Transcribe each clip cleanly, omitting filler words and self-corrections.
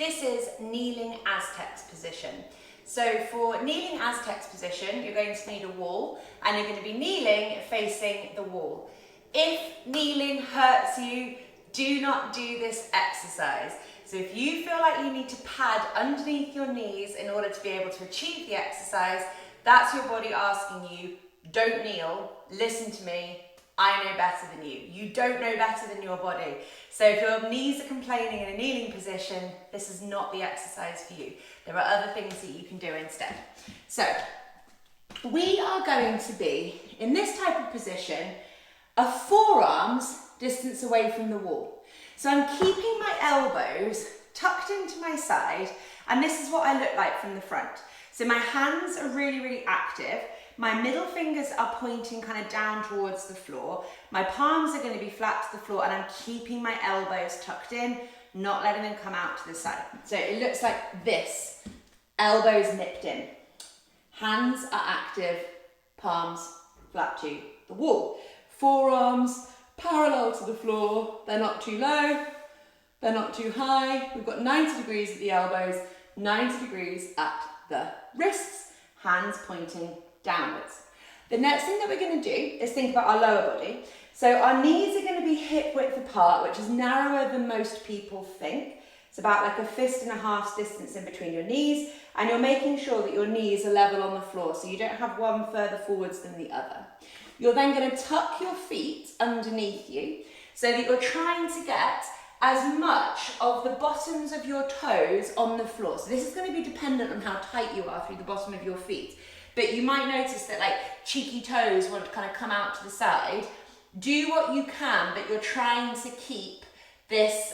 This is Kneeling Aztecs position. So for Kneeling Aztecs position, you're going to need a wall and you're going to be kneeling facing the wall. If kneeling hurts you, do not do this exercise. So if you feel like you need to pad underneath your knees in order to be able to achieve the exercise, that's your body asking you, don't kneel, listen to me, I know better than you. You don't know better than your body. So if your knees are complaining in a kneeling position, this is not the exercise for you. There are other things that you can do instead. So we are going to be in this type of position, a forearms distance away from the wall. So I'm keeping my elbows tucked into my side, and this is what I look like from the front. So my hands are really active. My middle fingers are pointing kind of down towards the floor. My palms are going to be flat to the floor, and I'm keeping my elbows tucked in, not letting them come out to the side. So it looks like this. Elbows nipped in. Hands are active, palms flat to the wall. Forearms parallel to the floor. They're not too low, they're not too high. We've got 90 degrees at the elbows, 90 degrees at the wrists, hands pointing downwards. The next thing that we're going to do is think about our lower body. So our knees are going to be hip width apart, which is narrower than most people think. It's about like a fist and a half's distance in between your knees, and you're making sure that your knees are level on the floor, so you don't have one further forwards than the other. You're then going to tuck your feet underneath you so that you're trying to get as much of the bottoms of your toes on the floor. So this is going to be dependent on how tight you are through the bottom of your feet. But you might notice that like cheeky toes want to kind of come out to the side. Do what you can, but you're trying to keep this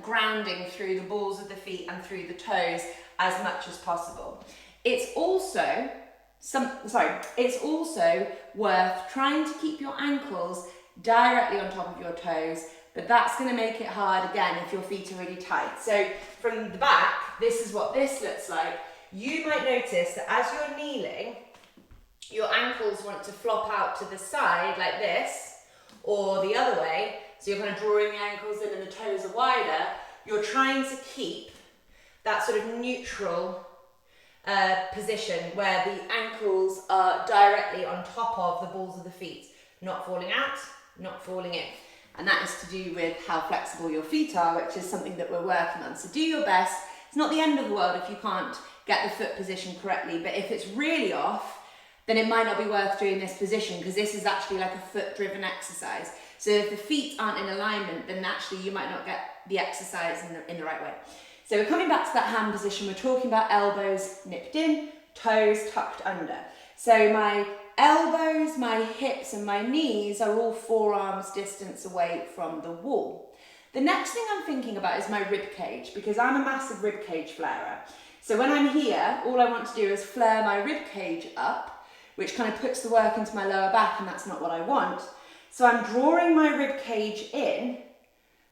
grounding through the balls of the feet and through the toes as much as possible. It's also worth trying to keep your ankles directly on top of your toes, but that's going to make it hard again if your feet are really tight. So from the back, this is what this looks like. You might notice that as you're kneeling, your ankles want to flop out to the side like this, or the other way. So you're kind of drawing the ankles in and the toes are wider. You're trying to keep that sort of neutral position where the ankles are directly on top of the balls of the feet, not falling out, not falling in. And that is to do with how flexible your feet are, which is something that we're working on. So do your best. It's not the end of the world if you can't get the foot position correctly, but if it's really off, then it might not be worth doing this position, because this is actually like a foot-driven exercise. So if the feet aren't in alignment, then actually you might not get the exercise in the right way. So we're coming back to that hand position. We're talking about elbows nipped in, toes tucked under. So my elbows, my hips and my knees are all forearms distance away from the wall. The next thing I'm thinking about is my rib cage, because I'm a massive rib cage flarer. So when I'm here, all I want to do is flare my rib cage up, which kind of puts the work into my lower back, and that's not what I want. So I'm drawing my rib cage in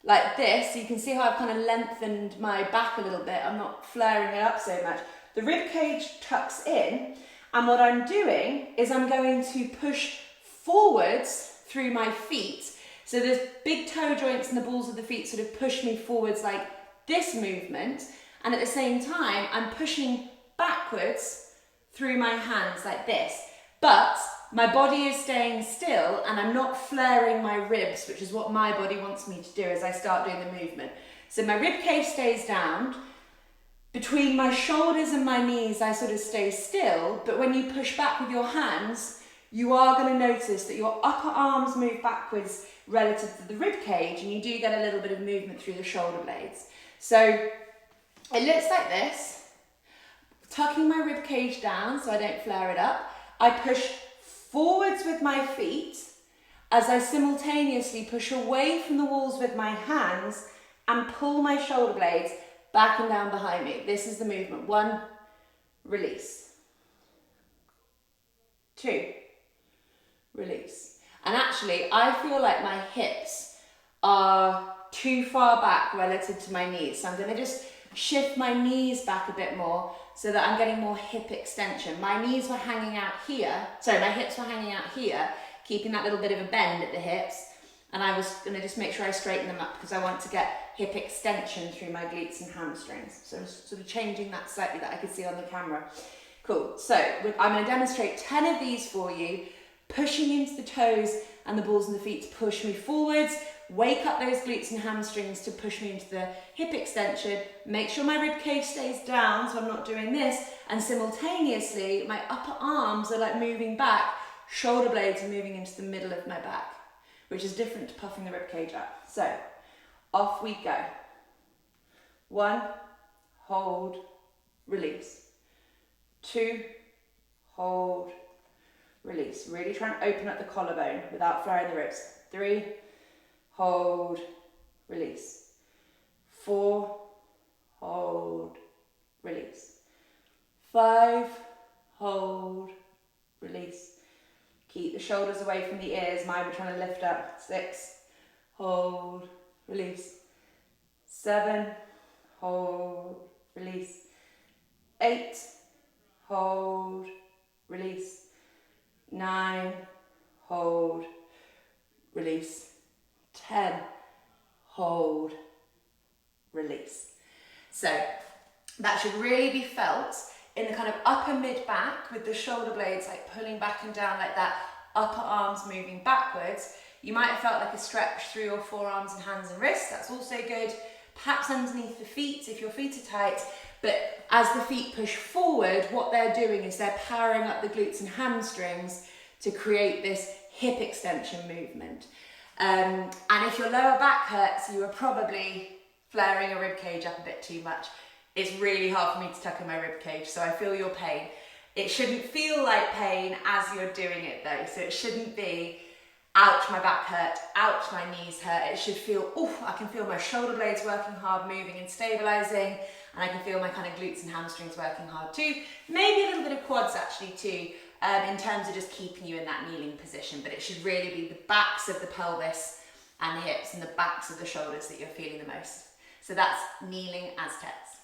like this. So you can see how I've kind of lengthened my back a little bit. I'm not flaring it up so much. The rib cage tucks in, and what I'm doing is I'm going to push forwards through my feet. So the big toe joints and the balls of the feet sort of push me forwards like this movement, and at the same time I'm pushing backwards through my hands like this. But my body is staying still, and I'm not flaring my ribs, which is what my body wants me to do as I start doing the movement. So my rib cage stays down. Between my shoulders and my knees, I sort of stay still, but when you push back with your hands, you are going to notice that your upper arms move backwards relative to the rib cage, and you do get a little bit of movement through the shoulder blades. So it looks like this. Tucking my rib cage down so I don't flare it up. I push forwards with my feet as I simultaneously push away from the walls with my hands and pull my shoulder blades back and down behind me. This is the movement. 1, release. 2, release. And actually, I feel like my hips are too far back relative to my knees. So I'm going to just shift my knees back a bit more so that I'm getting more hip extension. My knees were hanging out here. Sorry, my hips were hanging out here, keeping that little bit of a bend at the hips. And I was going to just make sure I straighten them up, because I want to get hip extension through my glutes and hamstrings. So sort of changing that slightly that I could see on the camera. Cool, so I'm going to demonstrate 10 of these for you, pushing into the toes and the balls of the feet to push me forwards, wake up those glutes and hamstrings to push me into the hip extension, make sure my rib cage stays down so I'm not doing this, and simultaneously my upper arms are like moving back, shoulder blades are moving into the middle of my back, which is different to puffing the rib cage up. So, off we go. 1, hold, release. 2, hold, release. Really try and open up the collarbone without flaring the ribs. 3, hold, release. 4, hold, release. 5, hold, release. Keep the shoulders away from the ears. Mine we're trying to lift up. 6, hold, release. 7, hold, release. 8, hold, release. 9, hold, release. 10, hold, release. So that should really be felt in the kind of upper mid back with the shoulder blades like pulling back and down like that, upper arms moving backwards. You might have felt like a stretch through your forearms and hands and wrists. That's also good. Perhaps underneath the feet if your feet are tight. But as the feet push forward, what they're doing is they're powering up the glutes and hamstrings to create this hip extension movement. And if your lower back hurts, you are probably flaring your rib cage up a bit too much. It's really hard for me to tuck in my rib cage, so I feel your pain. It shouldn't feel like pain as you're doing it though, so it shouldn't be, ouch, my back hurt, ouch, my knees hurt. It should feel, oof, I can feel my shoulder blades working hard, moving and stabilizing, and I can feel my kind of glutes and hamstrings working hard too. Maybe a little bit of quads actually too, in terms of just keeping you in that kneeling position, but it should really be the backs of the pelvis and the hips and the backs of the shoulders that you're feeling the most. So that's Kneeling Aztecs.